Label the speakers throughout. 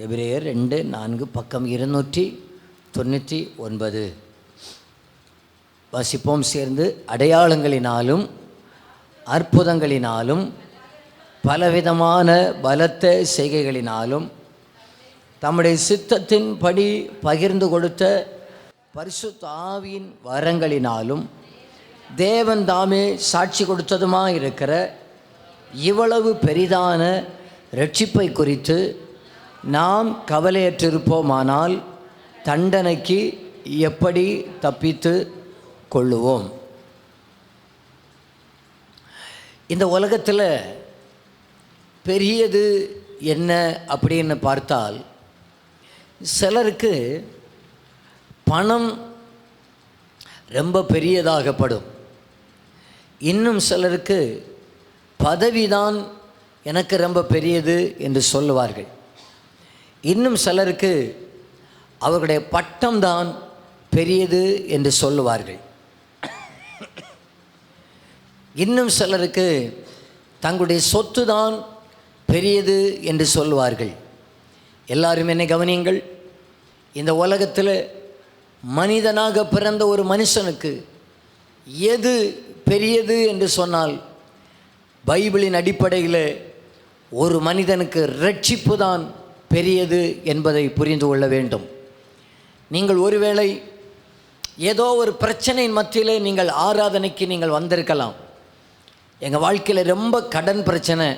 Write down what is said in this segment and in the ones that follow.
Speaker 1: எபிரேயர் 2:4 பக்கம் 299 வாசிப்போம் சேர்ந்து. அடையாளங்களினாலும் அற்புதங்களினாலும் பலவிதமான பலத்த செய்கைகளினாலும் தம்முடைய சித்தத்தின் படி பகிர்ந்து கொடுத்த பரிசுத்த ஆவியின் வரங்களினாலும் தேவன் தாமே சாட்சி கொடுத்ததுமாக இருக்கிற இவ்வளவு பெரிதான இரட்சிப்பை குறித்து நாம் கவலையற்றிருப்போமானால் தண்டனைக்கு எப்படி தப்பித்து கொள்ளுவோம்? இந்த உலகத்தில் பெரியது என்ன அப்படின்னு பார்த்தால், சிலருக்கு பணம் ரொம்ப பெரியதாகப்படும். இன்னும் சிலருக்கு பதவிதான் எனக்கு ரொம்ப பெரியது என்று சொல்லுவார்கள். இன்னும் சிலருக்கு அவர்களுடைய பட்டம்தான் பெரியது என்று சொல்லுவார்கள். இன்னும் சிலருக்கு தங்களுடைய சொத்து தான் பெரியது என்று சொல்லுவார்கள். எல்லாரும் என்னை கவனியுங்கள். இந்த உலகத்தில் மனிதனாக பிறந்த ஒரு மனுஷனுக்கு எது பெரியது என்று சொன்னால், பைபிளின் அடிப்படையில் ஒரு மனிதனுக்கு ரட்சிப்பு தான் பெரியது என்பதை புரிந்து கொள்ள வேண்டும். நீங்கள் ஒருவேளை ஏதோ ஒரு பிரச்சனையின் மத்தியில் நீங்கள் ஆராதனைக்கு நீங்கள் வந்திருக்கலாம். எங்கள் வாழ்க்கையில் ரொம்ப கடன் பிரச்சனை,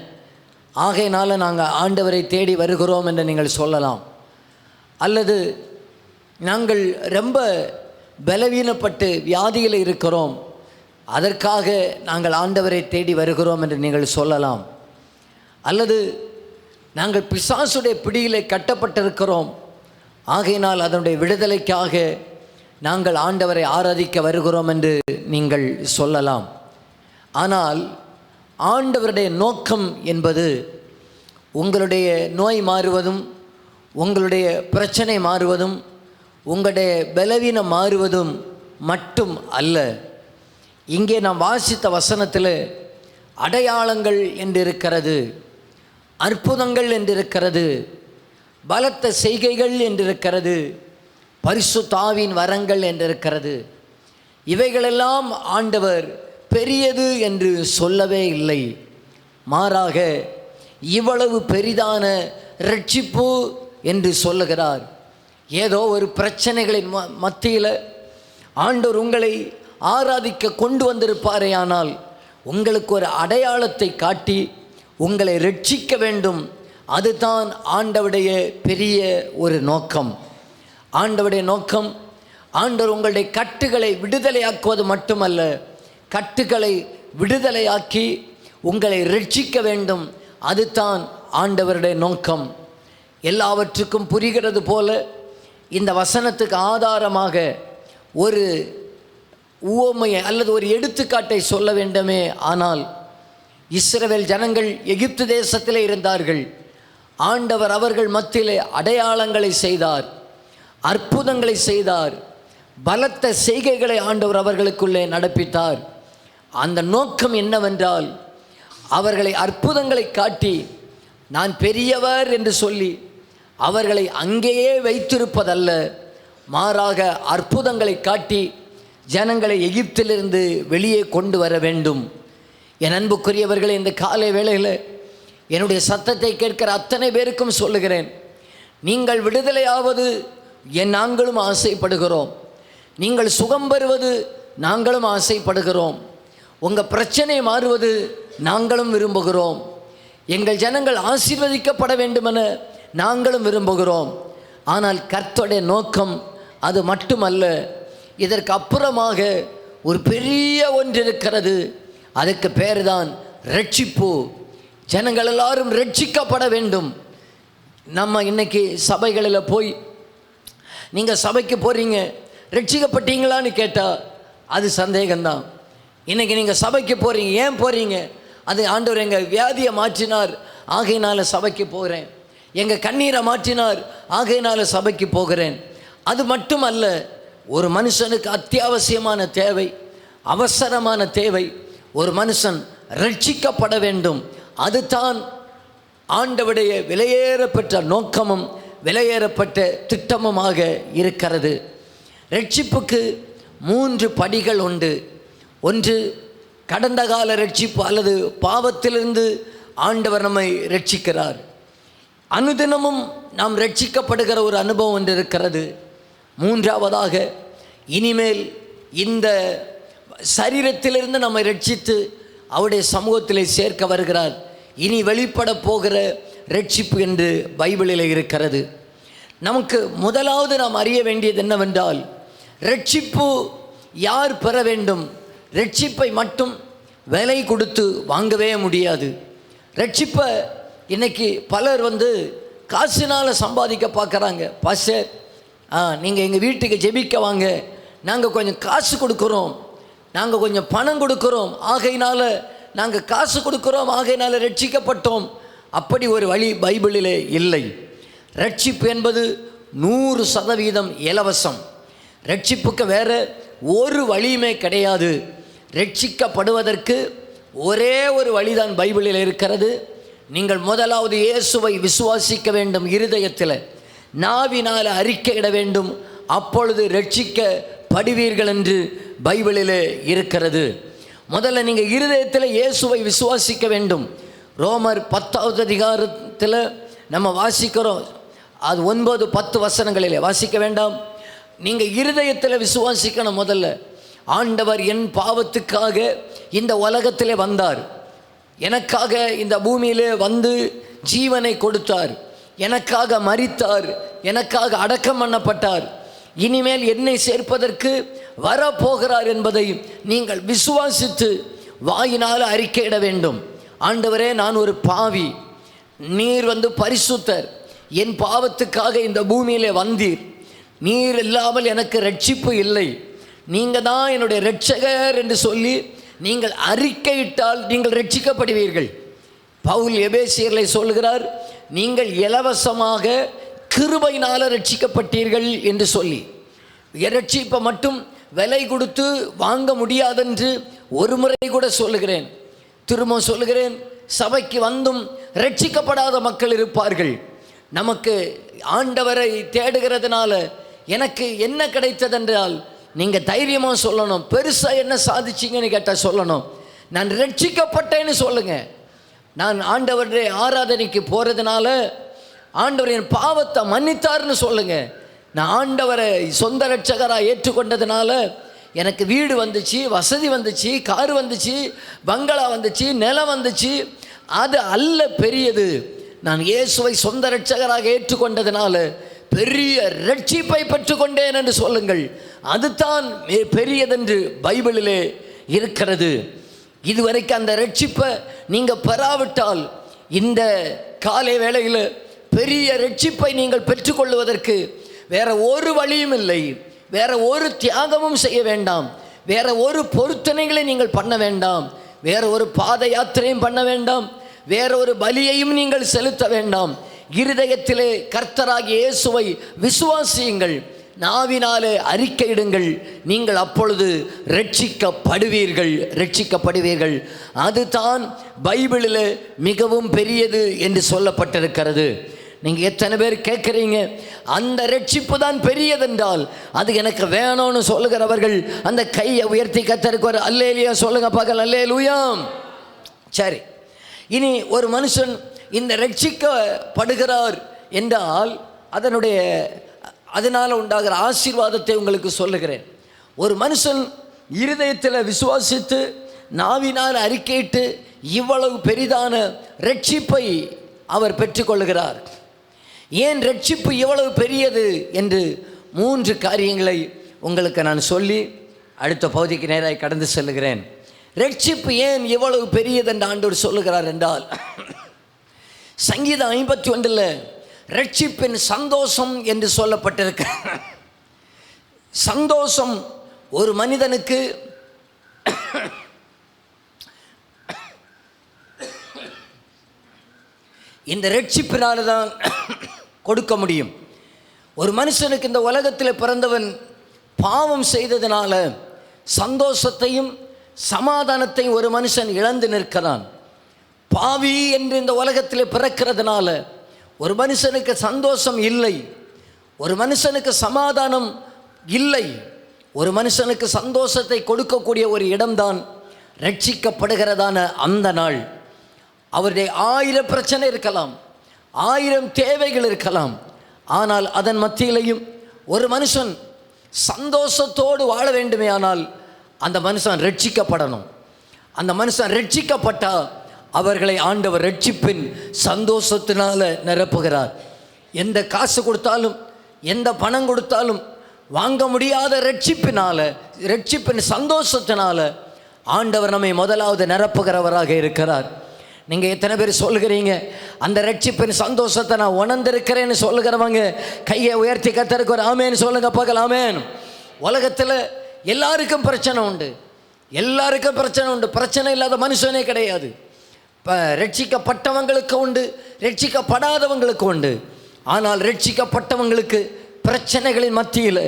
Speaker 1: ஆகையினால நாங்கள் ஆண்டவரை தேடி வருகிறோம் என்று நீங்கள் சொல்லலாம். அல்லது நாங்கள் ரொம்ப பலவீனப்பட்டு வியாதியில் இருக்கிறோம், அதற்காக நாங்கள் ஆண்டவரை தேடி வருகிறோம் என்று நீங்கள் சொல்லலாம். அல்லது நாங்கள் பிசாசுடைய பிடியிலே கட்டப்பட்டிருக்கிறோம், ஆகையினால் அதனுடைய விடுதலைக்காக நாங்கள் ஆண்டவரை ஆராதிக்க வருகிறோம் என்று நீங்கள் சொல்லலாம். ஆனால் ஆண்டவருடைய நோக்கம் என்பது உங்களுடைய நோய் மாறுவதும், உங்களுடைய பிரச்சனை மாறுவதும், உங்களுடைய பலவீனம் மாறுவதும் மட்டும் அல்ல. இங்கே நாம் வாசித்த வசனத்தில் அடையாளங்கள் என்றிருக்கிறது, அற்புதங்கள் என்றிருக்கிறது, பலத்த செய்கைகள் என்றிருக்கிறது, பரிசுத்த ஆவியின் வரங்கள் என்றிருக்கிறது. இவைகளெல்லாம் ஆண்டவர் பெரியது என்று சொல்லவே இல்லை. மாறாக இவ்வளவு பெரிதான இரட்சிப்பு என்று சொல்லுகிறார். ஏதோ ஒரு பிரச்சனைகளின் மத்தியில் ஆண்டவர் உங்களை ஆராதிக்க கொண்டு வந்திருப்பாரே, ஆனால் உங்களுக்கு ஒரு அடையாளத்தை காட்டி உங்களை ரட்சிக்க வேண்டும். அதுதான் ஆண்டவருடைய பெரிய ஒரு நோக்கம். ஆண்டவருடைய நோக்கம் ஆண்டவர் உங்களுடைய கட்டுகளை விடுதலையாக்குவது மட்டுமல்ல, கட்டுகளை விடுதலையாக்கி உங்களை ரட்சிக்க வேண்டும். அதுதான் ஆண்டவருடைய நோக்கம். எல்லாவற்றுக்கும் புரிகிறது போல இந்த வசனத்துக்கு ஆதாரமாக ஒரு உவமையை அல்லது ஒரு எடுத்துக்காட்டை சொல்ல வேண்டுமே. ஆனால் இஸ்ரவேல் ஜனங்கள் எகிப்து தேசத்திலே இருந்தார்கள். ஆண்டவர் அவர்கள் மத்தியிலே அடையாளங்களை செய்தார், அற்புதங்களை செய்தார், பலத்த செய்கைகளை ஆண்டவர் அவர்களுக்குள்ளே நடப்பித்தார். அந்த நோக்கம் என்னவென்றால், அவர்களை அற்புதங்களை காட்டி நான் பெரியவர் என்று சொல்லி அவர்களை அங்கேயே வைத்திருப்பதல்ல, மாறாக அற்புதங்களை காட்டி ஜனங்களை எகிப்திலிருந்து வெளியே கொண்டு வர வேண்டும். என் அன்புக்குரியவர்களே, இந்த காலை வேளையில் என்னுடைய சத்தத்தை கேட்கிற அத்தனை பேருக்கும் சொல்லுகிறேன், நீங்கள் விடுதலையாவது நாங்களும் ஆசைப்படுகிறோம், நீங்கள் சுகம் பெறுவது நாங்களும் ஆசைப்படுகிறோம், உங்கள் பிரச்சனை மாறுவது நாங்களும் விரும்புகிறோம், எங்கள் ஜனங்கள் ஆசீர்வதிக்கப்பட வேண்டுமென நாங்களும் விரும்புகிறோம். ஆனால் கர்த்தருடைய நோக்கம் அது மட்டுமல்ல. இதற்கு அப்புறமாக ஒரு பெரிய ஒன்று இருக்கிறது. அதுக்கு பேர் தான் ரட்சிப்பு. ஜனங்கள் எல்லாரும் ரட்சிக்கப்பட வேண்டும். நம்ம இன்னைக்கு சபைகளில் போய் நீங்கள் சபைக்கு போகிறீங்க, ரட்சிக்கப்பட்டீங்களான்னு கேட்டால் அது சந்தேகம்தான். இன்றைக்கி நீங்கள் சபைக்கு போகிறீங்க, ஏன் போகிறீங்க? அது ஆண்டவர் எங்கள் வியாதியை மாற்றினார், ஆகையினால சபைக்கு போகிறேன், எங்கள் கண்ணீரை மாற்றினார், ஆகையினால சபைக்கு போகிறேன். அது மட்டுமல்ல, ஒரு மனுஷனுக்கு அத்தியாவசியமான தேவை, அவசரமான தேவை, ஒரு மனுஷன் ரட்சிக்கப்பட வேண்டும். அதுதான் ஆண்டவருடைய விலையேற பெற்ற நோக்கமும் விலையேறப்பட்ட திட்டமுமாக இருக்கிறது. ரட்சிப்புக்கு 3 படிகள் உண்டு. ஒன்று கடந்த கால ரட்சிப்பு, அல்லது பாவத்திலிருந்து ஆண்டவர் நம்மை ரட்சிக்கிறார். அனுதினமும் நாம் ரட்சிக்கப்படுகிற ஒரு அனுபவம் ஒன்று இருக்கிறது. 3ஆவதாக இனிமேல் இந்த சரீரத்திலிருந்து நம்மை ரட்சித்து அவருடைய சமூகத்திலே சேர்க்க வருகிறார். இனி வெளிப்பட போகிற ரட்சிப்பு என்று பைபிளில் இருக்கிறது. நமக்கு முதலாவது நாம் அறிய வேண்டியது என்னவென்றால், ரட்சிப்பு யார் பெற வேண்டும்? ரட்சிப்பை மட்டும் விலை கொடுத்து வாங்கவே முடியாது. ரட்சிப்பை இன்றைக்கி பலர் காசினால் சம்பாதிக்க பார்க்குறாங்க. பாஸ்டர், நீங்கள் எங்கள் வீட்டுக்கு ஜெபிக்க வாங்க, நாங்கள் கொஞ்சம் காசு கொடுக்குறோம், நாங்கள் கொஞ்சம் பணம் கொடுக்குறோம், ஆகையினால் நாங்கள் காசு கொடுக்குறோம், ஆகையினால் ரட்சிக்கப்பட்டோம். அப்படி ஒரு வழி பைபிளிலே இல்லை. ரட்சிப்பு என்பது 100% இலவசம். ரட்சிப்புக்கு வேறு ஒரு வழியுமே கிடையாது. ரட்சிக்கப்படுவதற்கு ஒரே ஒரு வழிதான் பைபிளில் இருக்கிறது. நீங்கள் முதலாவது இயேசுவை விசுவாசிக்க வேண்டும், இருதயத்தில் நாவினால் அறிக்கையிட வேண்டும், அப்பொழுது ரட்சிக்கப்படுவீர்கள் என்று பைபிளிலே இருக்கிறது. முதல்ல நீங்கள் இருதயத்தில் இயேசுவை விசுவாசிக்க வேண்டும். ரோமர் 10வது அதிகாரத்தில் நம்ம வாசிக்கிறோம். அது 9-10 வசனங்களிலே வாசிக்க வேண்டாம். நீங்கள் இருதயத்தில் விசுவாசிக்கணும். முதல்ல ஆண்டவர் என் பாவத்துக்காக இந்த உலகத்திலே வந்தார், எனக்காக இந்த பூமியிலே ஜீவனை கொடுத்தார், எனக்காக மரித்தார், எனக்காக அடக்கம் பண்ணப்பட்டார், இனிமேல் என்னை சேர்ப்பதற்கு வரப்போகிறார் என்பதை நீங்கள் விசுவாசித்து வாயினால் அறிக்கையிட வேண்டும். ஆண்டவரே, நான் ஒரு பாவி, நீர் பரிசுத்தர், என் பாவத்துக்காக இந்த பூமியிலே வந்தீர், நீர் இல்லாமல் எனக்கு ரட்சிப்பு இல்லை, நீங்கள் தான் என்னுடைய இரட்சகர் என்று சொல்லி நீங்கள் அறிக்கையிட்டால் நீங்கள் ரட்சிக்கப்படுவீர்கள். பவுல் எபேசியர்களை சொல்கிறார், நீங்கள் இலவசமாக கிருபையினால் ரட்சிக்கப்பட்டீர்கள் என்று சொல்லி. ரட்சிப்பை மட்டும் விலை கொடுத்து வாங்க முடியாதென்று ஒரு முறை கூட சொல்லுகிறேன். திரும்ப சொல்லுகிறேன், சபைக்கு ரட்சிக்கப்படாத மக்கள் இருப்பார்கள். நமக்கு ஆண்டவரை தேடுகிறதுனால எனக்கு என்ன கிடைத்ததென்றால், நீங்கள் தைரியமாக சொல்லணும், பெருசாக என்ன சாதிச்சிங்கன்னு கேட்டால் சொல்லணும், நான் ரட்சிக்கப்பட்டேன்னு சொல்லுங்கள். நான் ஆண்டவருடைய ஆராதனைக்கு போகிறதுனால ஆண்டவர் என் பாவத்தை மன்னித்தார்னு சொல்லுங்கள். நான் ஆண்டவரை சொந்த ரட்சகராக ஏற்றுக்கொண்டதுனால எனக்கு வீடு வந்துச்சு, வசதி வந்துச்சு, கார் வந்துச்சு, பங்களா வந்துச்சு, நிலம் வந்துச்சு. அது அல்ல பெரியது. நான் இயேசுவை சொந்த ரட்சகராக ஏற்றுக்கொண்டதுனால பெரிய ரட்சிப்பை பெற்றுக்கொண்டேன் என்று சொல்லுங்கள். அதுதான் பெரியதென்று பைபிளிலே இருக்கிறது. இதுவரைக்கும் அந்த ரட்சிப்பை நீங்கள் பெறாவிட்டால் இந்த காலை வேளையில் பெரிய ரட்சிப்பை நீங்கள் பெற்றுக்கொள்வதற்கு வேற ஒரு வழியும் இல்லை. வேற ஒரு தியாகமும் செய்ய வேண்டாம், வேற ஒரு பொருத்தனைகளை நீங்கள் பண்ண வேண்டாம், வேற ஒரு பாத யாத்திரையும் பண்ண வேண்டாம், வேற ஒரு பலியையும் நீங்கள் செலுத்த வேண்டாம். இருதயத்திலே கர்த்தராகிய இயேசுவை விசுவாசியுங்கள், நாவினாலே அறிக்கையிடுங்கள், நீங்கள் அப்பொழுது ரட்சிக்கப்படுவீர்கள். அதுதான் பைபிளில் மிகவும் பெரியது என்று சொல்லப்பட்டிருக்கிறது. நீங்கள் எத்தனை பேர் கேட்குறீங்க, அந்த ரட்சிப்பு தான் பெரியதென்றால் அது எனக்கு வேணும்னு சொல்லுகிறவர்கள் அந்த கையை உயர்த்தி கர்த்தருக்கு ஒரு அல்லேலூயா சொல்லுங்க பார்க்கலாம். அல்லேலூயா. சரி, இனி ஒரு மனுஷன் இந்த ரட்சிக்கப்படுகிறார் என்றால் அதனால் உண்டாகிற ஆசீர்வாதத்தை உங்களுக்கு சொல்லுகிறேன். ஒரு மனுஷன் இருதயத்தில் விசுவாசித்து நாவினால் அறிக்கையிட்டு இவ்வளவு பெரிதான ரட்சிப்பை அவர் பெற்றுக்கொள்கிறார். ஏன் ரட்சிப்பு இவ்வளவு பெரியது என்று 3 காரியங்களை உங்களுக்கு நான் சொல்லி அடுத்த பகுதிக்கு நேராக கடந்து செல்லுகிறேன். ரட்சிப்பு ஏன் இவ்வளவு பெரியது என்று ஆண்டவர் சொல்லுகிறார் என்றால், சங்கீதம் 51 ரட்சிப்பின் சந்தோஷம் என்று சொல்லப்பட்டிருக்க. சந்தோஷம் ஒரு மனிதனுக்கு இந்த ரட்சிப்பினால தான் கொடுக்க முடியும். ஒரு மனுஷனுக்கு இந்த உலகத்தில் பிறந்தவன் பாவம் செய்ததினால சந்தோஷத்தையும் சமாதானத்தையும் ஒரு மனுஷன் இழந்து நிற்கிறான். பாவி என்று இந்த உலகத்தில் பிறக்கிறதுனால ஒரு மனுஷனுக்கு சந்தோஷம் இல்லை, ஒரு மனுஷனுக்கு சமாதானம் இல்லை, ஒரு மனுஷனுக்கு சந்தோஷத்தை கொடுக்கக்கூடிய ஒரு இடம்தான் ரட்சிக்கப்படுகிறதான அந்த நாள். அவருடைய 1000 பிரச்சனை இருக்கலாம், 1000 தேவைகள் இருக்கலாம். ஆனால் அதன் மத்தியிலையும் ஒரு மனுஷன் சந்தோஷத்தோடு வாழ வேண்டுமே ஆனால் அந்த மனுஷன் ரட்சிக்கப்படணும். அந்த மனுஷன் ரட்சிக்கப்பட்டால் அவர்களை ஆண்டவர் ரட்சிப்பின் சந்தோஷத்தினால நிரப்புகிறார். எந்த காசு கொடுத்தாலும், எந்த பணம் கொடுத்தாலும் வாங்க முடியாத ரட்சிப்பின் சந்தோஷத்தினால ஆண்டவர் நம்மை முதலாவது நிரப்புகிறவராக இருக்கிறார். நீங்கள் எத்தனை பேர் சொல்லுகிறீங்க அந்த ரட்சிப்பின் சந்தோஷத்தை நான் உணர்ந்திருக்கிறேன்னு சொல்லுகிறவங்க கையை உயர்த்தி கர்த்தருக்கு ஒரு ஆமேன்னு சொல்லுங்க பார்க்கலாம். ஆமேன். உலகத்தில் எல்லாருக்கும் பிரச்சனை உண்டு, எல்லாருக்கும் பிரச்சனை உண்டு. பிரச்சனை இல்லாத மனுஷனே கிடையாது. இப்போ ரட்சிக்கப்பட்டவங்களுக்கு உண்டு, ரட்சிக்கப்படாதவங்களுக்கு உண்டு. ஆனால் ரட்சிக்கப்பட்டவங்களுக்கு பிரச்சனைகளின் மத்தியில்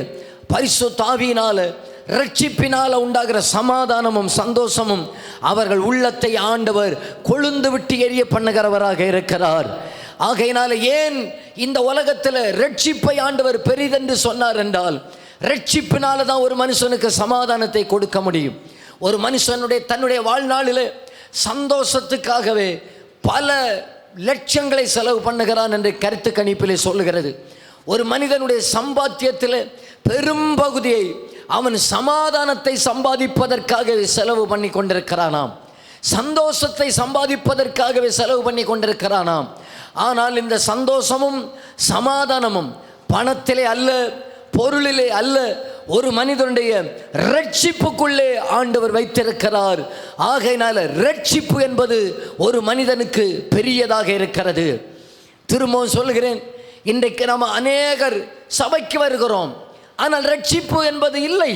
Speaker 1: பரிசுத்த ஆவியினால் ரட்சிப்பினால் உண்டாகிற சமாதானமும் சந்தோஷமும் அவர்கள் உள்ளத்தை ஆண்டவர் கொழுந்து விட்டு எரிய பண்ணுகிறவராக இருக்கிறார். ஆகையினால ஏன் இந்த உலகத்தில் ரட்சிப்பை ஆண்டவர் பெரிதென்று சொன்னார் என்றால், ரட்சிப்பினால தான் ஒரு மனுஷனுக்கு சமாதானத்தை கொடுக்க முடியும். ஒரு மனுஷனுடைய தன்னுடைய வாழ்நாளில் சந்தோஷத்துக்காகவே பல லட்சங்களை செலவு பண்ணுகிறான் என்று கருத்து கணிப்பிலே சொல்லுகிறது. ஒரு மனிதனுடைய சம்பாத்தியத்தில் பெரும்பகுதியை அவன் சமாதானத்தை சம்பாதிப்பதற்காகவே செலவு பண்ணி கொண்டிருக்கிறானாம், சந்தோஷத்தை சம்பாதிப்பதற்காகவே செலவு பண்ணி கொண்டிருக்கிறானாம். ஆனால் இந்த சந்தோஷமும் சமாதானமும் பணத்திலே அல்ல, பொருளிலே அல்ல, ஒரு மனிதனுடைய ரட்சிப்புக்குள்ளே ஆண்டவர் வைத்திருக்கிறார். ஆகையினால ரட்சிப்பு என்பது ஒரு மனிதனுக்கு பெரியதாக இருக்கிறது. திரும்பவும் சொல்லுகிறேன், இன்றைக்கு நம்ம அநேகர் சபைக்கு வருகிறோம், ஆனால் ரட்சிப்பு என்பது இல்லை,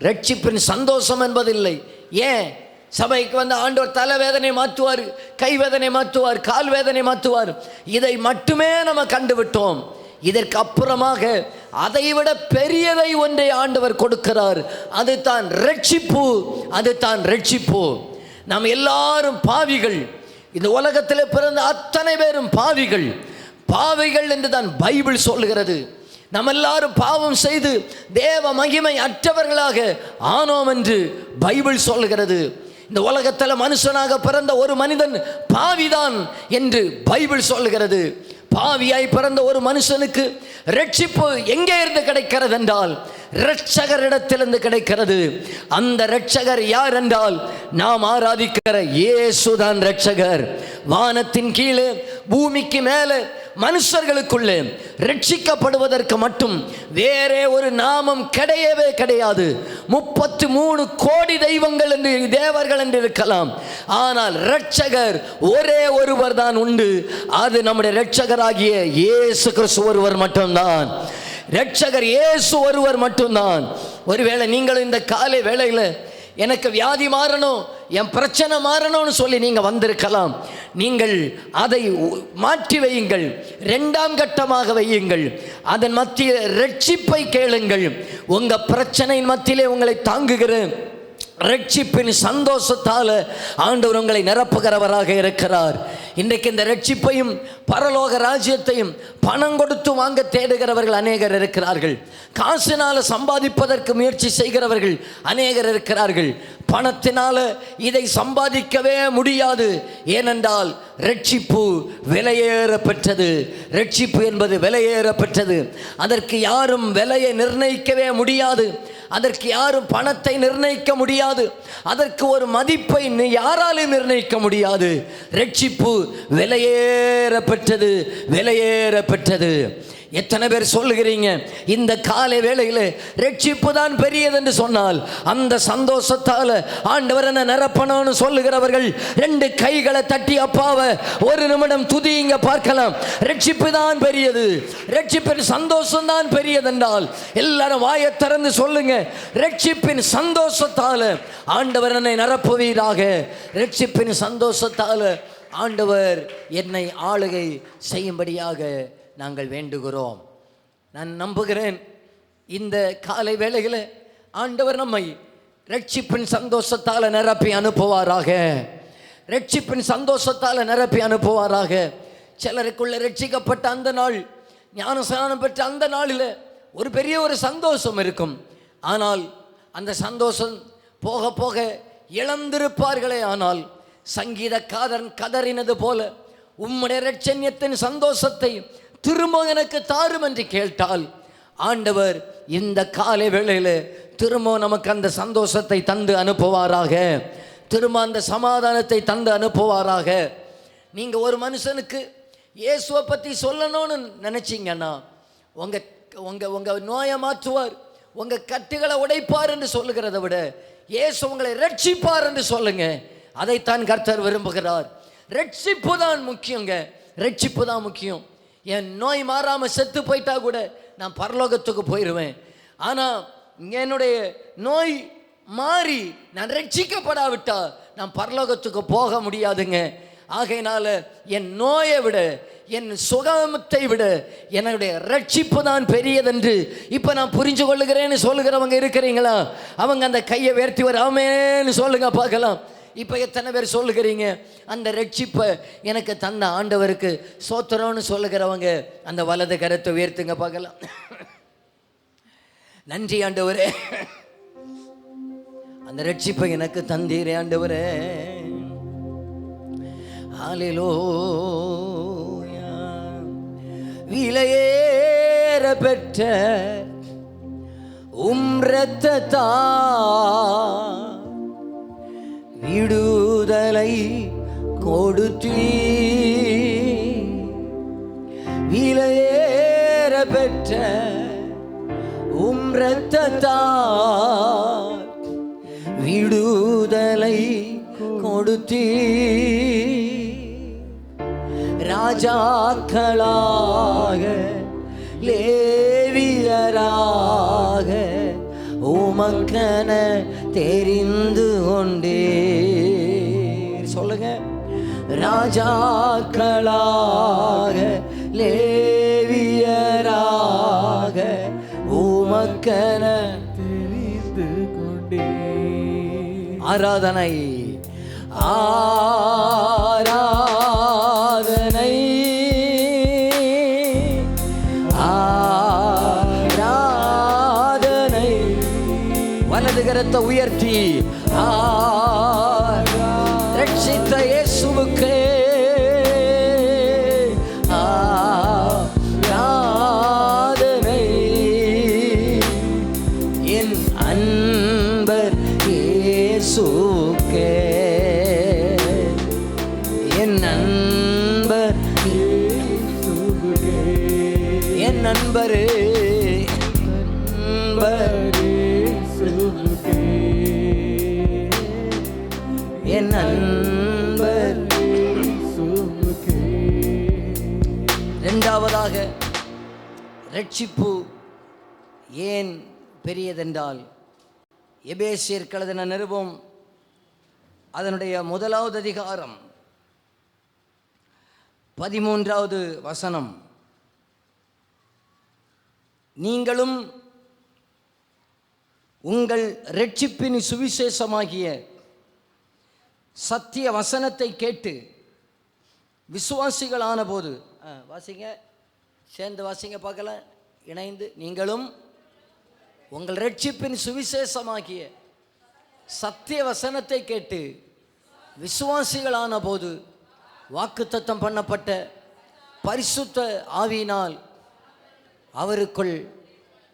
Speaker 1: ரட்சிப்பின் சந்தோஷம் என்பது இல்லை. ஏன்? சபைக்கு வந்து ஆண்டவர் தலைவேதனை மாற்றுவார், கைவேதனை மாற்றுவார், கால் வேதனை மாற்றுவார். இதை மட்டுமே நம்ம கண்டுவிட்டோம். இதற்கு அப்புறமாக அதைவிட பெரியதை ஒன்றை ஆண்டவர் கொடுக்கிறார். அதுதான் ரட்சிப்பு, அதுதான் ரட்சிப்பு. நாம் எல்லாரும் பாவிகள், இந்த உலகத்தில் பிறந்த அத்தனை பேரும் பாவிகள், பாவிகள் என்று தான் பைபிள் சொல்லுகிறது. நம்ம எல்லாரும் பாவம் செய்து தேவ மகிமை அற்றவர்களாக ஆனோம் என்று பைபிள் சொல்லுகிறது. இந்த உலகத்தில் மனுஷனாக பிறந்த ஒரு மனிதன் பாவிதான் என்று பைபிள் சொல்லுகிறது. பாவியாய் பிறந்த ஒரு மனுஷனுக்கு ரட்சிப்பு எங்கே இருந்து கிடைக்கிறது என்றால் இரட்சகரிடத்திலிருந்து கிடைக்கிறது. அந்த இரட்சகர் யார் என்றால் நாம் ஆராதிக்கிற இயேசுதான் இரட்சகர். வானத்தின் கீழே பூமிக்கு மேலே மனுஷர்களுக்குள்ளே ரட்சிக்கப்படுவதற்கு மட்டும் வேறே ஒரு நாமம் கிடையவே கிடையாது. 33 கோடி தெய்வங்கள் என்று தேவர்கள் என்று இருக்கலாம், ஆனால் இரட்சகர் ஒரே ஒருவர் தான் உண்டு. அது நம்முடைய இரட்சகராகிய இயேசு கிறிஸ்து ஒருவர் மட்டும்தான். இரட்சகர் இயேசு ஒருவர் மட்டும்தான். ஒருவேளை நீங்கள் இந்த காலை வேளையில் எனக்கு வியாதி மாறணும், என் பிரச்சனை மாறணும்னு சொல்லி நீங்கள் வந்திருக்கலாம். நீங்கள் அதை மாற்றி வையுங்கள், 2ஆம் கட்டமாக வையுங்கள். அதன் மத்தியில் ரட்சிப்பை கேளுங்கள். உங்கள் பிரச்சனையின் மத்தியிலே உங்களை தாங்குகிறேன் ரட்சிப்பின் சந்தோஷத்தால் ஆண்டவர் உங்களை நிரப்புகிறவராக இருக்கிறார். இன்றைக்கு இந்த ரட்சிப்பையும் பரலோக ராஜ்யத்தையும் பணம் கொடுத்து வாங்க தேடுகிறவர்கள் அநேகர் இருக்கிறார்கள். காசினால் சம்பாதிப்பதற்கு முயற்சி செய்கிறவர்கள் அநேகர் இருக்கிறார்கள். பணத்தினால இதை சம்பாதிக்கவே முடியாது. ஏனென்றால் ரட்சிப்பு விலையேற பெற்றது. ரட்சிப்பு என்பது விலையேற பெற்றது. அதற்கு யாரும் விலையை நிர்ணயிக்கவே முடியாது. அதற்கு யாரும் பணத்தை நிர்ணயிக்க முடியாது. அதற்கு ஒரு மதிப்பை யாராலும் நிர்ணயிக்க முடியாது. ரட்சிப்பு விலையேற பெற்றது, விலையேற பெற்றது. எத்தனை பேர் சொல்லுகிறீங்க இந்த காலை வேளையில் ரட்சிப்பு தான் பெரியது என்று சொன்னால் அந்த சந்தோஷத்தால் ஆண்டவர் என்ன நிரப்பணும்னு சொல்லுகிறவர்கள் 2 கைகளை தட்டி அப்பாவை ஒரு நிமிடம் துதிங்க பார்க்கலாம். ரட்சிப்பு தான் பெரியது, ரட்சிப்பின் சந்தோஷம் தான் பெரியது என்றால் எல்லாரும் வாயை திறந்து சொல்லுங்க, ரட்சிப்பின் சந்தோஷத்தால் ஆண்டவர் என்னை நிரப்புவீராக. ரட்சிப்பின் சந்தோஷத்தால் ஆண்டவர் என்னை ஆளுகை செய்யும்படியாக நாங்கள் வேண்டுகிறோம். நான் நம்புகிறேன் இந்த காலை வேளையில் ஆண்டவர் நம்மை ரட்சிப்பின் சந்தோஷத்தால் நிரப்பி அனுப்புவாராக, ரட்சிப்பின் சந்தோஷத்தால் நிரப்பி அனுப்புவாராக. சிலருக்குள்ள ரட்சிக்கப்பட்ட அந்த நாள், ஞானஸ்நானம் பெற்ற அந்த நாளில் ஒரு பெரிய ஒரு சந்தோஷம் இருக்கும். ஆனால் அந்த சந்தோஷம் போக போக இழந்திருப்பார்களே. ஆனால் சங்கீதக்காரன் கதறினது போல, உம்முடைய இரட்சண்யத்தின் சந்தோஷத்தை திரும்ப எனக்கு தாரும் என்று கேட்டால், ஆண்டவர் இந்த காலை வேளையில் திரும்ப நமக்கு அந்த சந்தோஷத்தை தந்து அனுப்புவாராக, திரும்ப அந்த சமாதானத்தை தந்து அனுப்புவாராக. நீங்கள் ஒரு மனுஷனுக்கு இயேசுவை பற்றி சொல்லணும்னு நினச்சிங்கன்னா, உங்கள் உங்கள் உங்கள் நோயை மாற்றுவார், உங்கள் கட்டுகளை உடைப்பார் என்று சொல்லுகிறத விட இயேசு உங்களை ரட்சிப்பார் என்று சொல்லுங்க. அதைத்தான் கர்த்தர் விரும்புகிறார். ரட்சிப்பு தான் முக்கியங்க, ரட்சிப்பு தான் முக்கியம். என் நோய் மாறாமல் செத்து போயிட்டா கூட நான் பரலோகத்துக்கு போயிடுவேன். ஆனால் என்னுடைய நோய் மாறி நான் ரட்சிக்கப்படாவிட்டா நான் பரலோகத்துக்கு போக முடியாதுங்க. ஆகையினால என் நோயை விட, என் சுகத்தை விட என்னுடைய ரட்சிப்பு தான் பெரியதென்று இப்போ நான் புரிஞ்சு கொள்ளுகிறேன்னு சொல்லுகிறவங்க இருக்கிறீங்களா? அவங்க அந்த கையை உயர்த்தி வராமேன்னு சொல்லுங்க பார்க்கலாம். இப்போ எத்தனை பேர் சொல்லுகிறீங்க அந்த ரட்சிப்பை எனக்கு தந்த ஆண்டவருக்கு சோத்திரம்னு சொல்லுகிறவங்க அந்த வலது கரத்தை உயர்த்துங்க பார்க்கலாம். நன்றி ஆண்டவரே, அந்த ரட்சிப்பை எனக்கு தந்தீரே ஆண்டவரே. ஹல்லேலூயா. விலையேற பெற்ற இரத்தத்தால் விடுதலை கொடுத்தீர். விலையேற பெற்ற இரத்தத்தால் விடுதலை கொடுத்தீர். ராஜாக்களாக லேவியராக உமக்கென தெரிந்து கொண்டீர். சொல்லுங்க. ராஜாக்களாக லேவியராக உமக்கென தெரிந்து கொண்டீர். ஆராதனை ஆராதனை ஆராதனை. வலது கரத்தை உயர்த்தி ரட்சித்த இயேசுவுக்கே ஆராதனை. என் அன்பர் இயேசுக்கே, என் நண்பர், என் நண்பரே, என் நண்பர். இரண்டாவதாக ரட்சிப்பு ஏன் பெரியதென்றால், எபேசியர் எழுதின நிருபம் அதனுடைய 1வது அதிகாரம் 13வது வசனம். நீங்களும் உங்கள் இரட்சிப்பின் சுவிசேஷமாகிய சத்திய வசனத்தை கேட்டு விசுவாசிகளான போது, வாசிங்க, சேர்ந்து வாசிங்க பார்க்கலாம், இணைந்து. நீங்களும் உங்கள் இரட்சிப்பின் சுவிசேஷமாகிய சத்திய வசனத்தை கேட்டு விசுவாசிகளான போது வாக்குத்தத்தம் பண்ணப்பட்ட பரிசுத்த ஆவியினால் அவருக்குள்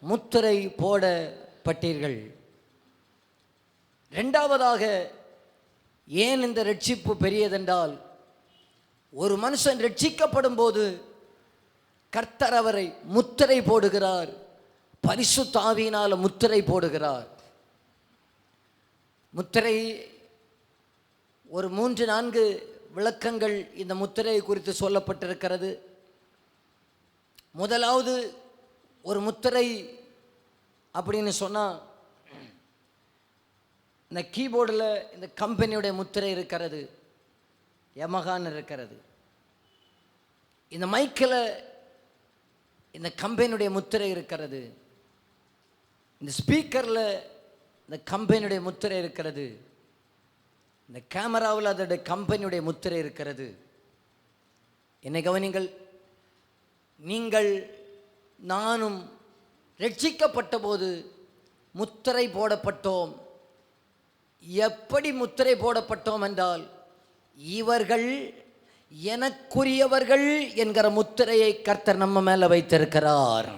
Speaker 1: முத்திரை போடப்பட்டீர்கள். இரண்டாவதாக ஏன் இந்த ரட்சிப்பு பெரியதென்றால், ஒரு மனுஷன் ரட்சிக்கப்படும் போது கர்த்தர் அவரை முத்திரை போடுகிறார், பரிசுத்த ஆவியினால் முத்திரை போடுகிறார். முத்திரை ஒரு 3-4 விளக்கங்கள் இந்த முத்திரை குறித்து சொல்லப்பட்டிருக்கிறது. முதலாவது, ஒரு முத்திரை அப்படின்னு சொன்னால், இந்த கீபோர்டில் இந்த கம்பெனியுடைய முத்திரை இருக்கிறது, யமஹான்னு இருக்கிறது. இந்த மைக்கில் இந்த கம்பெனியுடைய முத்திரை இருக்கிறது. இந்த ஸ்பீக்கரில் இந்த கம்பெனியுடைய முத்திரை இருக்கிறது. இந்த கேமராவில் அதோடைய கம்பெனியுடைய முத்திரை இருக்கிறது. என்னை கவனிங்கள். நீங்கள் நானும் ரட்சிக்கப்பட்ட போது முத்திரை போடப்பட்டோம். எப்படி முத்திரை போடப்பட்டோம் என்றால், இவர்கள் எனக்குரியவர்கள் என்கிற முத்திரையை கர்த்தர் நம்ம மேலே வைத்திருக்கிறார்.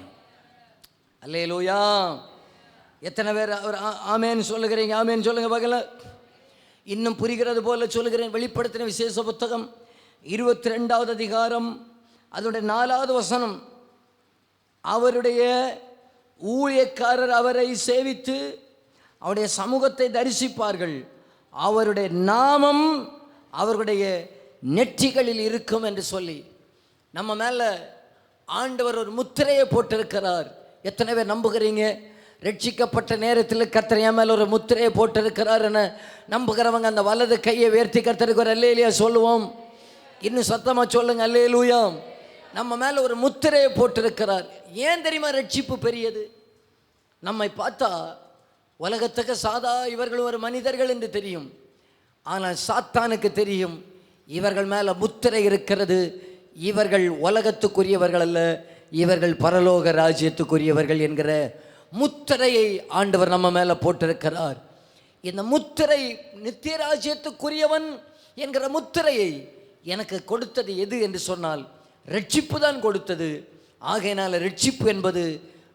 Speaker 1: அல்லேலூயா. எத்தனை பேர் அவர் ஆமேன்னு சொல்லுகிறீங்க? ஆமேன்னு சொல்லுங்க பார்க்கலாம். இன்னும் புரிகிறது போல சொல்லுகிறேன். வெளிப்படுத்தின விசேஷ புத்தகம் 22வது அதிகாரம் அதனுடைய 4வது வசனம். அவருடைய ஊழியக்காரர் அவரை சேவித்து அவருடைய சமூகத்தை தரிசிப்பார்கள், அவருடைய நாமம் அவர்களுடைய நெற்றிகளில் இருக்கும் என்று சொல்லி நம்ம மேலே ஆண்டவர் ஒரு முத்திரையை போட்டிருக்கிறார். எத்தனை பேர் நம்புகிறீங்க? ரட்சிக்கப்பட்ட நேரத்தில் கர்த்தர் என் மேலே ஒரு முத்திரையை போட்டிருக்கிறார் என நம்புகிறவங்க அந்த வலது கையை உயர்த்தி கர்த்தருக்கு ஒரு அல்லேலூயா சொல்லுவோம். இன்னும் சத்தமாக சொல்லுங்க, அல்லேலூயா. நம்ம மேலே ஒரு முத்திரையை போட்டிருக்கிறார். ஏன் தெரியுமா ரட்சிப்பு பெரியது? நம்மை பார்த்தா உலகத்துக்கு சாதா இவர்கள் ஒரு மனிதர்கள் என்று தெரியும். ஆனால் சாத்தானுக்கு தெரியும் இவர்கள் மேலே முத்திரை இருக்கிறது. இவர்கள் உலகத்துக்குரியவர்கள் அல்ல, இவர்கள் பரலோக ராஜ்யத்துக்குரியவர்கள் என்கிற முத்திரையை ஆண்டவர் நம்ம மேலே போட்டிருக்கிறார். இந்த முத்திரை நித்திய ராஜ்யத்துக்குரியவன் என்கிற முத்திரையை எனக்கு கொடுத்தது எது என்று சொன்னால் ரட்சிப்பு தான் கொடுத்தது. ஆகையினால் ரட்சிப்பு என்பது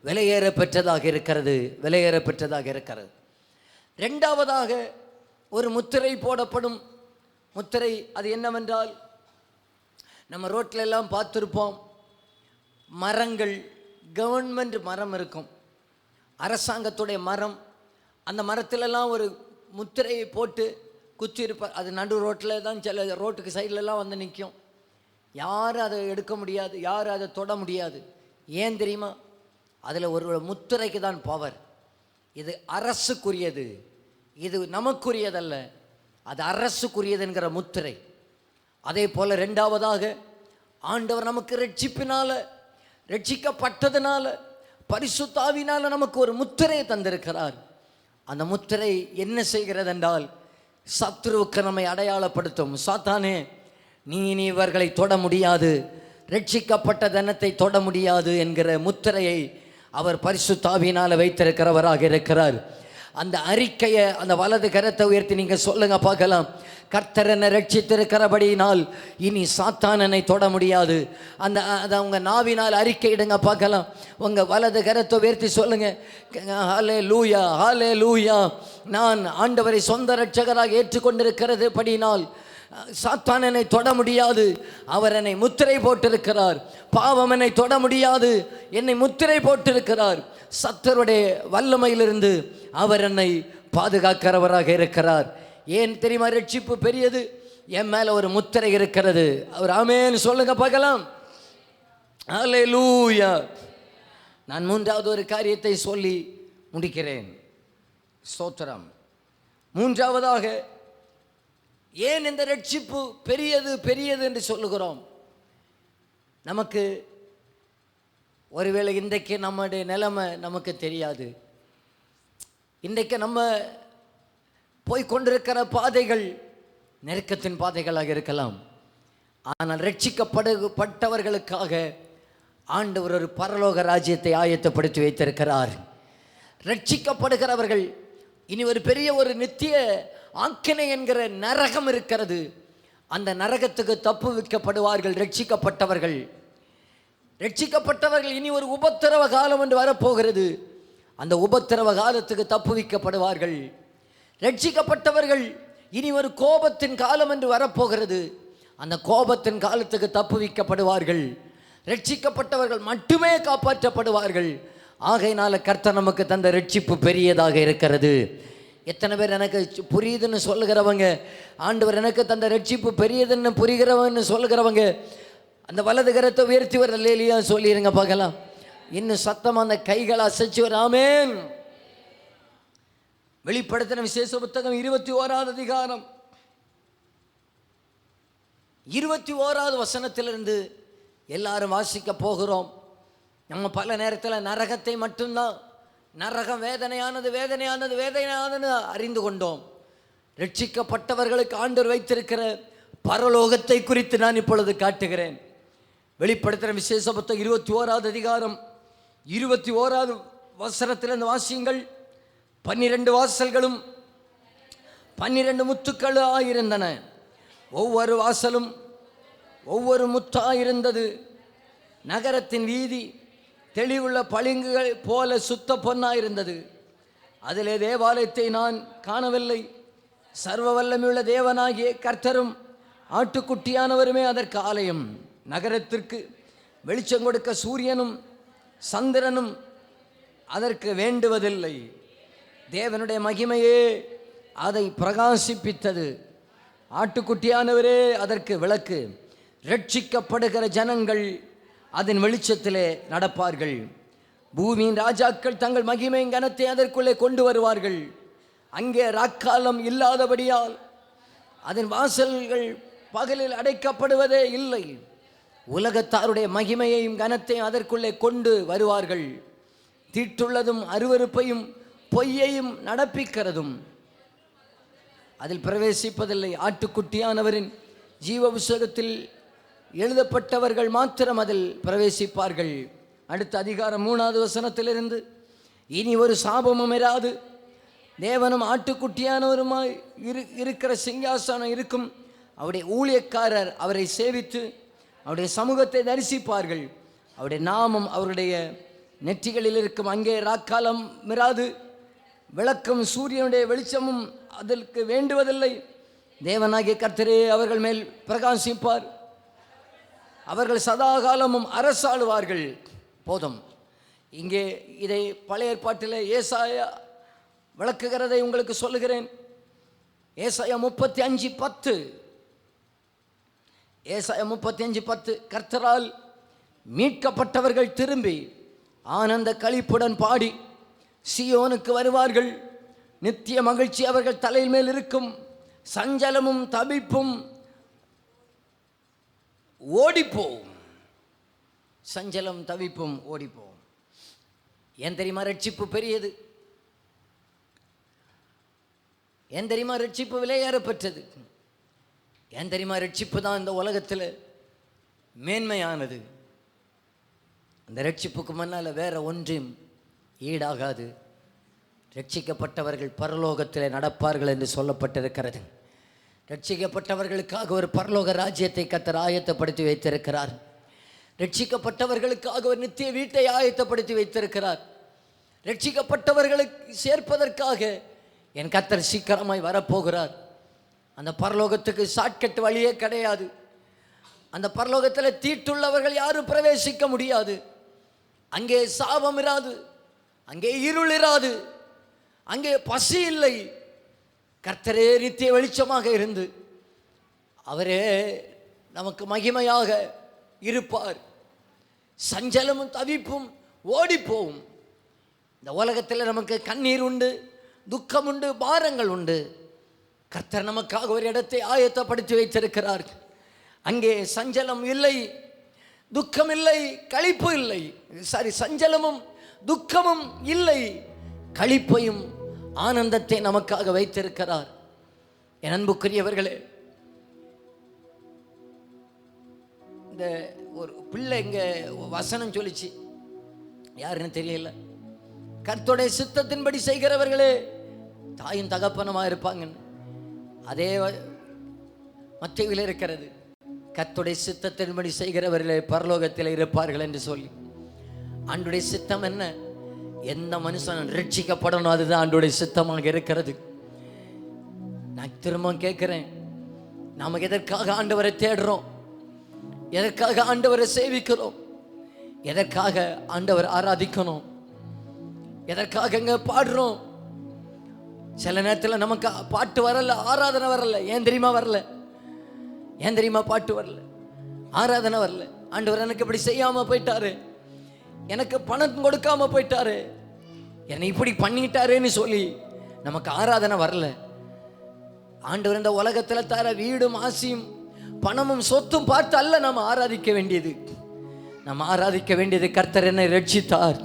Speaker 1: விலையேற பெற்றதாக இருக்கிறது, விலையேற பெற்றதாக இருக்கிறது. ரெண்டாவதாக ஒரு முத்திரை போடப்படும். முத்திரை அது என்னவென்றால், நம்ம ரோட்டில் எல்லாம் பார்த்துருப்போம், மரங்கள், கவர்மெண்ட் மரம் இருக்கும், அரசாங்கத்துடைய மரம். அந்த மரத்திலெல்லாம் ஒரு முத்திரையை போட்டு குச்சி இருப்பார். அது நடு ரோட்டில் தான், சில ரோட்டுக்கு சைட்லலாம் வந்து நிற்கும். யாரும் அதை எடுக்க முடியாது, யாரும் அதை தொட முடியாது. ஏன் தெரியுமா? அதில் ஒரு முத்திரைக்கு தான் பவர். இது அரசுக்குரியது, இது நமக்குரியதல்ல, அது அரசுக்குரியது என்கிற முத்திரை. அதே போல் ரெண்டாவதாக ஆண்டவர் நமக்கு ரட்சிப்பினால, ரட்சிக்கப்பட்டதுனால, பரிசுத்த ஆவியினால நமக்கு ஒரு முத்திரையை தந்திருக்கிறார். அந்த முத்திரை என்ன செய்கிறது என்றால், சத்துருவுக்கு நம்மை அடையாளப்படுத்தும். சாத்தானே, நீ இவர்களை தொட முடியாது, ரட்சிக்கப்பட்ட தனத்தை தொட முடியாது என்கிற முத்திரையை அவர் பரிசுத்த ஆவியினால் வைத்திருக்கிறவராக இருக்கிறார். அந்த அறிக்கையை அந்த வலது கரத்தை உயர்த்தி நீங்கள் சொல்லுங்க பார்க்கலாம். கர்த்தர் என்னை ரட்சித்திருக்கிறபடியினால் இனி சாத்தானனை தொட முடியாது. அதை அவங்க நாவினால் அறிக்கையிடுங்க பார்க்கலாம். உங்கள் வலது கரத்தை உயர்த்தி சொல்லுங்க, ஹல்லேலூயா, ஹல்லேலூயா. நான் ஆண்டவரை சொந்த இரட்சகராக ஏற்றுக்கொண்டிருக்கிறது படியினால் சாத்தான் என்னை தொட முடியாது, அவர் என்னை முத்திரை போட்டிருக்கிறார். பாவம் என்னை தொட முடியாது, என்னை முத்திரை போட்டிருக்கிறார். சத்தருடைய வல்லமையிலிருந்து அவர் என்னை பாதுகாக்கிறவராக இருக்கிறார். ஏன் தெரியுமா ரட்சிப்பு பெரியது? என் மேலே ஒரு முத்திரை இருக்கிறது. அவர் ஆமென் சொல்லுங்க பார்க்கலாம். ஹல்லேலூயா. நான் மூன்றாவது ஒரு காரியத்தை சொல்லி முடிக்கிறேன். ஸ்தோத்திரம். மூன்றாவதாக ஏன் இந்த ரட்சிப்பு பெரியது பெரியது என்று சொல்லுகிறோம்? நமக்கு ஒருவேளை இன்றைக்கு நம்முடைய நிலைமை நமக்கு தெரியாது. இன்றைக்கு நம்ம போய்கொண்டிருக்கிற பாதைகள் நெருக்கத்தின் பாதைகளாக இருக்கலாம். ஆனால் ரட்சிக்கப்பட்டவர்களுக்காக ஆண்டவர் ஒரு பரலோக ராஜ்யத்தை ஆயத்தப்படுத்தி வைத்திருக்கிறார். ரட்சிக்கப்படுகிறவர்கள் இனி ஒரு பெரிய ஒரு நித்திய ஆக்கினை என்கிற நரகம் இருக்கிறது. அந்த நரகத்துக்கு தப்பு வைக்கப்படுவார்கள் ரட்சிக்கப்பட்டவர்கள். ரட்சிக்கப்பட்டவர்கள் இனி ஒரு உபத்திரவ காலம் என்று வரப்போகிறது. அந்த உபத்திரவ காலத்துக்கு தப்பு வைக்கப்படுவார்கள். ரட்சிக்கப்பட்டவர்கள் இனி ஒரு கோபத்தின் காலம் என்று வரப்போகிறது. அந்த கோபத்தின் காலத்துக்கு தப்பு வைக்கப்படுவார்கள். ரட்சிக்கப்பட்டவர்கள் மட்டுமே காப்பாற்றப்படுவார்கள். ஆகையினால கர்த்தர் நமக்கு தந்த ரட்சிப்பு பெரியதாக இருக்கிறது. எத்தனை பேர் எனக்கு புரியுதுன்னு சொல்லுகிறவங்க, ஆண்டவர் எனக்கு தந்த ரட்சிப்பு பெரியதுன்னு புரிகிறவன்னு சொல்லுகிறவங்க அந்த வலது கரத்தை உயர்த்தி வர அல்லேலூயா சொல்லிடுங்க பார்க்கலாம். இன்னும் சத்தமாக அந்த கைகளை அசைச்சு வர ஆமென். வெளிப்படுத்தின விசேஷ புத்தகம் 21வது அதிகாரம் 21வது வசனத்திலிருந்து எல்லாரும் வாசிக்க போகிறோம். நம்ம பல நேரத்தில் நரகத்தை மட்டும்தான், நரகம் வேதனையானது வேதனையானது வேதனையானது அறிந்து கொண்டோம். ரட்சிக்கப்பட்டவர்களுக்கு ஆண்டவர் வைத்திருக்கிற பரலோகத்தை குறித்து நான் இப்பொழுது காட்டுகிறேன். வெளிப்படுத்துகிற விசேஷ புத்தகம் 21வது அதிகாரம் 21வது வசனத்திலிருந்து வாசியுங்கள். 12 வாசல்களும் 12 முத்துக்களாயிருந்தன. ஒவ்வொரு வாசலும் ஒவ்வொரு முத்தாயிருந்தது. நகரத்தின் வீதி தெளிவுள்ள பளிங்குகள் போல சுத்த பொன்னாயிருந்தது. அதிலே தேவாலயத்தை நான் காணவில்லை. சர்வ வல்லமையுள்ள தேவனாகிய கர்த்தரும் ஆட்டுக்குட்டியானவருமே அதற்கு ஆலயம். நகரத்திற்கு வெளிச்சம் கொடுக்க சூரியனும் சந்திரனும் அதற்கு வேண்டுவதில்லை. தேவனுடைய மகிமையே அதை பிரகாசிப்பித்தது. ஆட்டுக்குட்டியானவரே அதற்கு விளக்கு. ரட்சிக்கப்படுகிற ஜனங்கள் அதன் வெளிச்சத்திலே நடப்பார்கள். பூமியின் ராஜாக்கள் தங்கள் மகிமையின் கனத்தை அதற்குள்ளே கொண்டு வருவார்கள். அங்கே ராக்காலம் இல்லாதபடியால் அதன் வாசல்கள் பகலில் அடைக்கப்படுவதே இல்லை. உலகத்தாருடைய மகிமையையும் கனத்தையும் அதற்குள்ளே கொண்டு வருவார்கள். தீட்டுள்ளதும் அருவருப்பையும் பொய்யையும் நடப்பிக்கிறதும் அதில் பிரவேசிப்பதில்லை. ஆட்டுக்குட்டியானவரின் ஜீவ புஸ்தகத்தில் எழுதப்பட்டவர்கள் மாத்திரம் அதில் பிரவேசிப்பார்கள். அடுத்த அதிகாரம் 3வது வசனத்திலிருந்து, இனி ஒரு சாபமும் இராது. தேவனும் ஆட்டுக்குட்டியானவருமாய் இருக்கிற சிங்காசனம் இருக்கும். அவருடைய ஊழியக்காரர் அவரை சேவித்து அவருடைய சமூகத்தை தரிசிப்பார்கள். அவருடைய நாமம் அவருடைய நெற்றிகளில் இருக்கும். அங்கே ராக்காலம் இராது. விளக்கும் சூரியனுடைய வெளிச்சமும் அதற்கு வேண்டுவதில்லை. தேவனாகிய கர்த்தரே அவர்கள் மேல் பிரகாசிப்பார். அவர்கள் சதா காலமும் அரசாளுவார்கள். போதும். இங்கே இதை பழைய ஏற்பாட்டில் ஏசாயா விளக்குகிறதை உங்களுக்கு சொல்லுகிறேன். ஏசாயா 35:10. ஏசாயா 35:10. கர்த்தரால் மீட்கப்பட்டவர்கள் திரும்பி ஆனந்த களிப்புடன் பாடி சீயோனுக்கு வருவார்கள். நித்திய மகிழ்ச்சி அவர்கள் தலையில் மேல் இருக்கும். சஞ்சலமும் தவிப்பும் ஓடிப்போம். சஞ்சலம் தவிப்பும் ஓடிப்போம். ஏன் தெரியுமா ரட்சிப்பு பெரியது? ஏன் தெரியுமா ரட்சிப்பு விலையேறப்பெற்றது? ஏன் தெரியுமா ரட்சிப்பு தான் இந்த உலகத்தில் மேன்மையானது? அந்த ரட்சிப்புக்கு முன்னால் வேற ஒன்றும் ஈடாகாது. ரட்சிக்கப்பட்டவர்கள் பரலோகத்தில் நடப்பார்கள் என்று சொல்லப்பட்டிருக்கிறது. ரட்சிக்கப்பட்டவர்களுக்காக ஒரு பரலோக ராஜ்யத்தை கர்த்தர் ஆயத்தப்படுத்தி வைத்திருக்கிறார். ரட்சிக்கப்பட்டவர்களுக்காக ஒரு நித்திய வீட்டை ஆயத்தப்படுத்தி வைத்திருக்கிறார். ரட்சிக்கப்பட்டவர்களுக்கு சேர்ப்பதற்காக என் கர்த்தர் சீக்கிரமாய் வரப்போகிறார். அந்த பரலோகத்துக்கு ஷார்ட்கட் வழியே கிடையாது. அந்த பரலோகத்தில் தீட்டுள்ளவர்கள் யாரும் பிரவேசிக்க முடியாது. அங்கே சாபம் இராது, அங்கே இருள் இராது, அங்கே பசி இல்லை. கர்த்தரே நித்திய வெளிச்சமாக இருந்து அவரே நமக்கு மகிமையாக இருப்பார். சஞ்சலமும் தவிப்பும் ஓடிப்போவும். இந்த உலகத்தில் நமக்கு கண்ணீர் உண்டு, துக்கம் உண்டு, பாரங்கள் உண்டு. கர்த்தர் நமக்காக ஒரு இடத்தை ஆயத்தப்படுத்தி வைத்திருக்கிறார். அங்கே சஞ்சலம் இல்லை, துக்கம் இல்லை, களிப்பு இல்லை. சஞ்சலமும் துக்கமும் இல்லை, களிப்பையும் ஆனந்தத்தை நமக்காக வைத்திருக்கிறார். என் அன்புக்குரியவர்களே, இந்த ஒரு பிள்ளை இங்கே வசனம் சொல்லிச்சு, யாருன்னு தெரியல. கர்த்தருடைய சித்தத்தின்படி செய்கிறவர்களே தாயும் தகப்பனமா இருப்பாங்கன்னு. அதே மத்தேயுவில் இருக்கிறது, கர்த்தருடைய சித்தத்தின்படி செய்கிறவர்களே பரலோகத்தில் இருப்பார்கள் என்று சொல்லி. ஆண்டுடைய சித்தம் என்ன? எந்த மனுஷன் ரட்சிக்கப்படணும், அதுதான் ஆண்டுடைய சித்தமாக இருக்கிறது. நான் திரும்ப கேட்கிறேன், நாம எதற்காக ஆண்டவரை தேடுறோம்? எதற்காக ஆண்டவரை சேவிக்கிறோம்? எதற்காக ஆண்டவர் ஆராதிக்கணும்? எதற்காக இங்க பாடுறோம்? சில நேரத்தில் நமக்கு பாட்டு வரல, ஆராதனை வரல. ஏன் தெரியுமா வரல? ஏன் தெரியுமா பாட்டு வரல, ஆராதனை வரல? ஆண்டவர் எனக்கு இப்படி செய்யாம போயிட்டாரு, எனக்கு பணம் கொடுக்காம போயிட்டாரு, என்னை இப்படி பண்ணிட்டாருன்னு சொல்லி நமக்கு ஆராதனை வரல. ஆண்டவர் இந்த உலகத்தில் தர வீடும் ஆசியும் பணமும் சொத்தும் பார்த்து அல்ல நாம் ஆராதிக்க வேண்டியது. நாம் ஆராதிக்க வேண்டியது கர்த்தர் என்னை ரட்சித்தார்,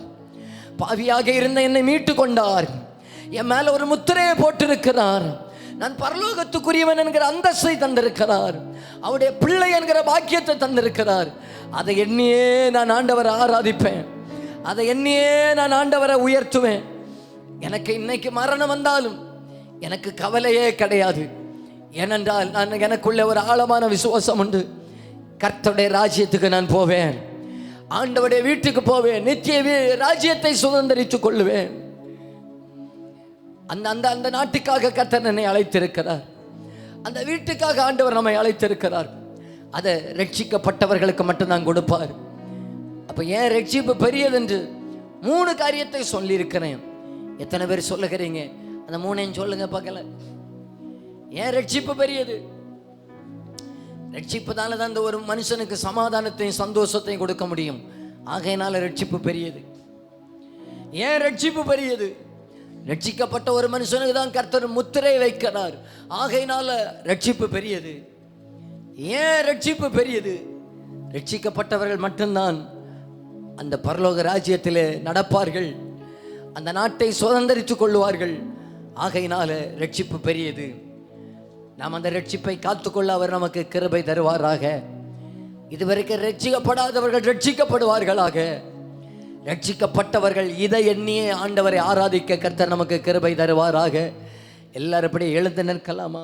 Speaker 1: பாவியாக இருந்த என்னை மீட்டு கொண்டார், என் மேல ஒரு முத்திரையை போட்டிருக்கிறார், நான் பரலோகத்துக்குரியவன் என்கிற அந்தஸ்தை தந்திருக்கிறார். அவருடைய பிள்ளை என்கிற பாக்கியத்தை தந்திருக்கிறார். அதை எண்ணியே நான் ஆண்டவரை ஆராதிப்பேன். அதை எண்ணியே நான் ஆண்டவரை உயர்த்துவேன். எனக்கு இன்னைக்கு மரணம் வந்தாலும் எனக்கு கவலையே கிடையாது. ஏனென்றால் நான் எனக்குள்ள ஒரு ஆழமான விசுவாசம் உண்டு. கர்த்தருடைய ராஜ்யத்துக்கு நான் போவேன், ஆண்டவருடைய வீட்டுக்கு போவேன், நித்திய ராஜ்யத்தை சுதந்திரித்துக் கொள்ளுவேன். அந்த அந்த அந்த நாட்டுக்காக கர்த்தர் என்னை அழைத்திருக்கிறார். அந்த வீட்டுக்காக ஆண்டவர் நம்மை அழைத்திருக்கிறார். அதை ரட்சிக்கப்பட்டவர்களுக்கு மட்டும்தான் கொடுப்பார். அப்போ ஏன் ரட்சிப்பு பெரியது என்று 3 காரியத்தை சொல்லியிருக்கிறேன். எத்தனை பேர் சொல்லுகிறீங்க? அந்த 3ஐயும் சொல்லுங்க பார்க்கல. ஏன் ரட்சிப்பு பெரியது? ரட்சிப்புதால தான் இந்த ஒரு மனுஷனுக்கு சமாதானத்தையும் சந்தோஷத்தையும் கொடுக்க முடியும். ஆகையினால ரட்சிப்பு பெரியது. ஏன் ரட்சிப்பு பெரியது? ரட்சிக்கப்பட்ட ஒரு மனுஷனுக்கு தான் கர்த்தர் முத்திரை வைக்கிறார். ஆகையினால ரட்சிப்பு பெரியது. ஏன் ரட்சிப்பு பெரியது? ரட்சிக்கப்பட்டவர்கள் மட்டும்தான் அந்த பரலோக ராஜ்யத்தில் நடப்பார்கள், அந்த நாட்டை சுதந்திரித்துக் கொள்வார்கள். ஆகையினால ரட்சிப்பு பெரியது. நாம் அந்த ரட்சிப்பை காத்துக்கொள்ள அவர் நமக்கு கிருபை தருவாராக. இதுவரைக்கும் ரட்சிக்கப்படாதவர்கள் ரட்சிக்கப்படுவார்களாக. ரட்சிக்கப்பட்டவர்கள் இதை எண்ணியே ஆண்டவரை ஆராதிக்க கர்த்தர் நமக்கு கிருபை தருவாராக. எல்லாரும் இப்படி எழுந்து நிற்கலாமா?